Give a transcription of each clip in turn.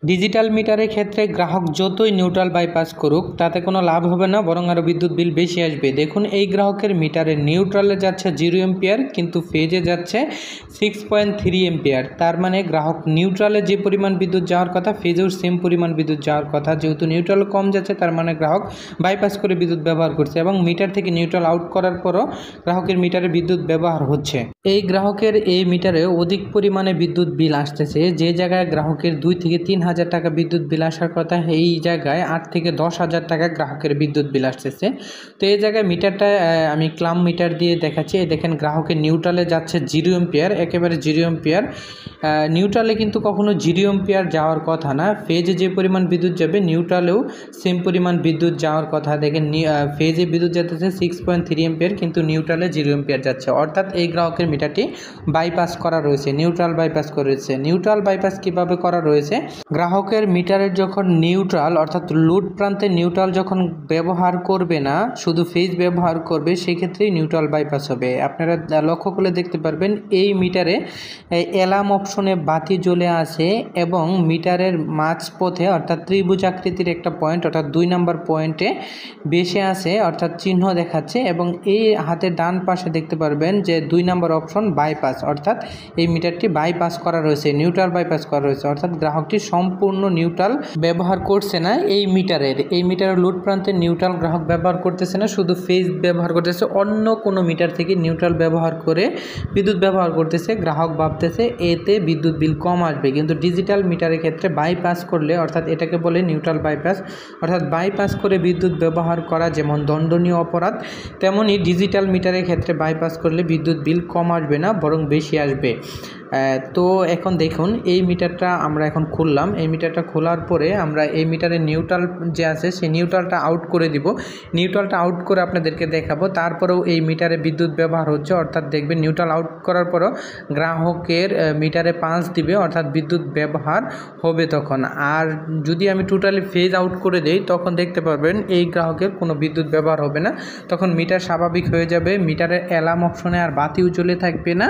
Digital মিটারের ক্ষেত্রে গ্রাহক যতই নিউট্রাল বাইপাস করুক তাতে কোনো লাভ হবে না, বরং আরও বিদ্যুৎ বিল বেশি আসবে। দেখুন, এই গ্রাহকের মিটারে নিউট্রালে যাচ্ছে 0 এম্পিয়ার, কিন্তু ফেজে যাচ্ছে 6.3 এম্পিয়ার। তার মানে গ্রাহক নিউট্রালে যে পরিমাণ বিদ্যুৎ যাওয়ার কথা ফেজেও সেম পরিমাণ বিদ্যুৎ যাওয়ার কথা। যেহেতু নিউট্রাল কম যাচ্ছে, তার মানে গ্রাহক বাইপাস করে বিদ্যুৎ ব্যবহার করছে এবং মিটার থেকে নিউট্রাল আউট করার পরও গ্রাহকের মিটারে বিদ্যুৎ ব্যবহার হচ্ছে। এই গ্রাহকের এই মিটারে অধিক পরিমাণে বিদ্যুৎ বিল আসতেছে। যে জায়গায় গ্রাহকের 2 থেকে 3 হাজার টাকা বিদ্যুৎ বিল আসার কথা, এই জায়গায় 8 থেকে 10 হাজার টাকা গ্রাহকের বিদ্যুৎ বিল আসতেছে। তো এই জায়গায় মিটারটা আমি ক্লাম মিটার দিয়ে দেখাচ্ছি। দেখেন, গ্রাহকের নিউট্রালে যাচ্ছে 0 এম্পিয়ার, একেবারে 0 এম্পিয়ার। নিউট্রালে কিন্তু কখনো 0 এম্পিয়ার যাওয়ার কথা না। ফেজে যে পরিমাণ বিদ্যুৎ যাবে নিউট্রালেও সেম পরিমাণ বিদ্যুৎ যাওয়ার কথা। দেখেন, ফেজে বিদ্যুৎ যাচ্ছে 6.3 এম্পিয়ার, কিন্তু নিউট্রালে 0 এম্পিয়ার যাচ্ছে। অর্থাৎ এই গ্রাহকের মিটারটি বাইপাস করা রয়েছে, নিউট্রাল বাইপাস করেছে। নিউট্রাল বাইপাস কিভাবে করা রয়েছে? গ্রাহকের মিটারের যখন নিউট্রাল অর্থাৎ লোড প্রান্তে নিউট্রাল যখন ব্যবহার করবে না, শুধু ফেজ ব্যবহার করবে, সেক্ষেত্রেই নিউট্রাল বাইপাস হবে। আপনারা লক্ষ্য করলে দেখতে পারবেন এই মিটারে অ্যালার্ম অপশনে বাতি জ্বলে আছে এবং মিটারের মাঝপথে অর্থাৎ ত্রিভুজ আকৃতির একটা পয়েন্ট অর্থাৎ 2 নম্বর পয়েন্টে বেশে আছে অর্থাৎ চিহ্ন দেখাচ্ছে, এবং এই হাতের ডান পাশে দেখতে পারবেন যে 2 নম্বর অপশন বাইপাস, অর্থাৎ এই মিটারটি বাইপাস করা রয়েছে, নিউট্রাল বাইপাস করা রয়েছে। অর্থাৎ গ্রাহকটি সম্পূর্ণ নিউট্রাল ব্যবহার করছে না। এই মিটারের লোড প্রান্তে নিউট্রাল গ্রাহক ব্যবহার করতেছে না, শুধু ফেজ ব্যবহার করতেছে। অন্য কোনো মিটার থেকে নিউট্রাল ব্যবহার করে বিদ্যুৎ ব্যবহার করতেছে। গ্রাহক ভাবতেছে এতে বিদ্যুৎ বিল কম আসবে, কিন্তু ডিজিটাল মিটারের ক্ষেত্রে বাইপাস করলে, অর্থাৎ এটাকে বলে নিউট্রাল বাইপাস, অর্থাৎ বাইপাস করে বিদ্যুৎ ব্যবহার করা যেমন দণ্ডনীয় অপরাধ, তেমনই ডিজিটাল মিটারের ক্ষেত্রে বাইপাস করলে বিদ্যুৎ বিল কম আসবে না, বরং বেশি আসবে। তো এখন দেখুন, এই মিটারটা আমরা এখন খুললাম। এই মিটারটা খোলার পরে আমরা এই মিটারের নিউট্রাল যে আছে সেই নিউট্রালটা আউট করে দিব। নিউট্রালটা আউট করে আপনাদেরকে দেখাবো। তারপরেও এই মিটারে বিদ্যুৎ ব্যবহার হচ্ছে, অর্থাৎ দেখবেন নিউট্রাল আউট করার পরও গ্রাহকের মিটারে পাঁচ দিবে, অর্থাৎ বিদ্যুৎ ব্যবহার হবে তখন। আর যদি আমি টোটালি ফেজ আউট করে দেই, তখন দেখতে পারবেন এই গ্রাহকের কোনো বিদ্যুৎ ব্যবহার হবে না। তখন মিটার স্বাভাবিক হয়ে যাবে, মিটারের অ্যালার্ম অপশনে আর বাতিও জ্বলে থাকবে না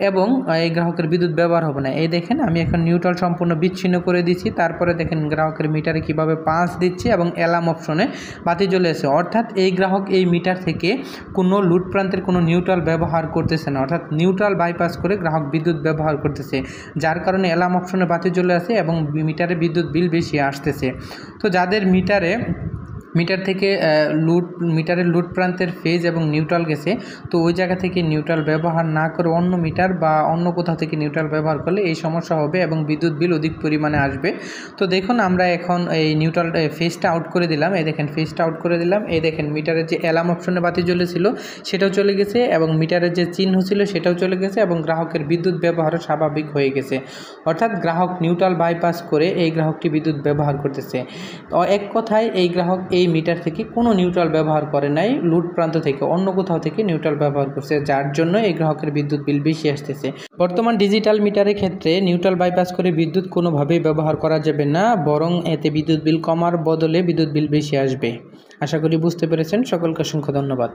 এবং এই গ্রাহকের বিদ্যুৎ ব্যবহার হবে না। এই দেখেন, আমি এখন নিউট্রাল সম্পূর্ণ বিচ্ছিন্ন করে দিচ্ছি। তারপরে দেখেন গ্রাহকের মিটারে কিভাবে পাঁচ দিচ্ছে এবং অ্যালার্ম অপশনে বাতি জ্বলে আছে। অর্থাৎ এই গ্রাহক এই মিটার থেকে কোনো লোড প্রান্তের কোনো নিউট্রাল ব্যবহার করতেছে না, অর্থাৎ নিউট্রাল বাইপাস করে গ্রাহক বিদ্যুৎ ব্যবহার করতেছে, যার কারণে অ্যালার্ম অপশনে বাতি জ্বলে আছে এবং মিটারে বিদ্যুৎ বিল বেশি আসতেছে। তো যাদের মিটার থেকে মিটারের লোড প্রান্তের ফেজ এবং নিউট্রাল গেছে, তো ওই জায়গা থেকে নিউট্রাল ব্যবহার না করে অন্য মিটার বা অন্য কোথাও থেকে নিউট্রাল ব্যবহার করলে এই সমস্যা হবে এবং বিদ্যুৎ বিল অধিক পরিমাণে আসবে। তো দেখুন, আমরা এখন এই নিউট্রাল ফেজটা আউট করে দিলাম। এই দেখেন, ফেজটা আউট করে দিলাম। এই দেখেন, মিটারের যে অ্যালার্ম অপশনে বাতি জ্বলেছিল সেটাও চলে গেছে এবং মিটারের যে চিহ্ন ছিল সেটাও চলে গেছে এবং গ্রাহকের বিদ্যুৎ ব্যবহারও স্বাভাবিক হয়ে গেছে। অর্থাৎ গ্রাহক নিউট্রাল বাইপাস করে এই গ্রাহকটি বিদ্যুৎ ব্যবহার করতেছে। তো এক কথায় এই গ্রাহক এই মিটার থেকে কোনো নিউট্রাল ব্যবহার করে নাই, লোড প্রান্ত থেকে অন্য কোথাও থেকে নিউট্রাল ব্যবহার করছে, যার জন্য এই গ্রাহকের বিদ্যুৎ বিল বেশি আসতেছে। বর্তমান ডিজিটাল মিটারের ক্ষেত্রে নিউট্রাল বাইপাস করে বিদ্যুৎ কোনোভাবেই ব্যবহার করা যাবে না, বরং এতে বিদ্যুৎ বিল কমার বদলে বিদ্যুৎ বিল বেশি আসবে। আশা করি বুঝতে পেরেছেন। সকলকে অসংখ্য ধন্যবাদ।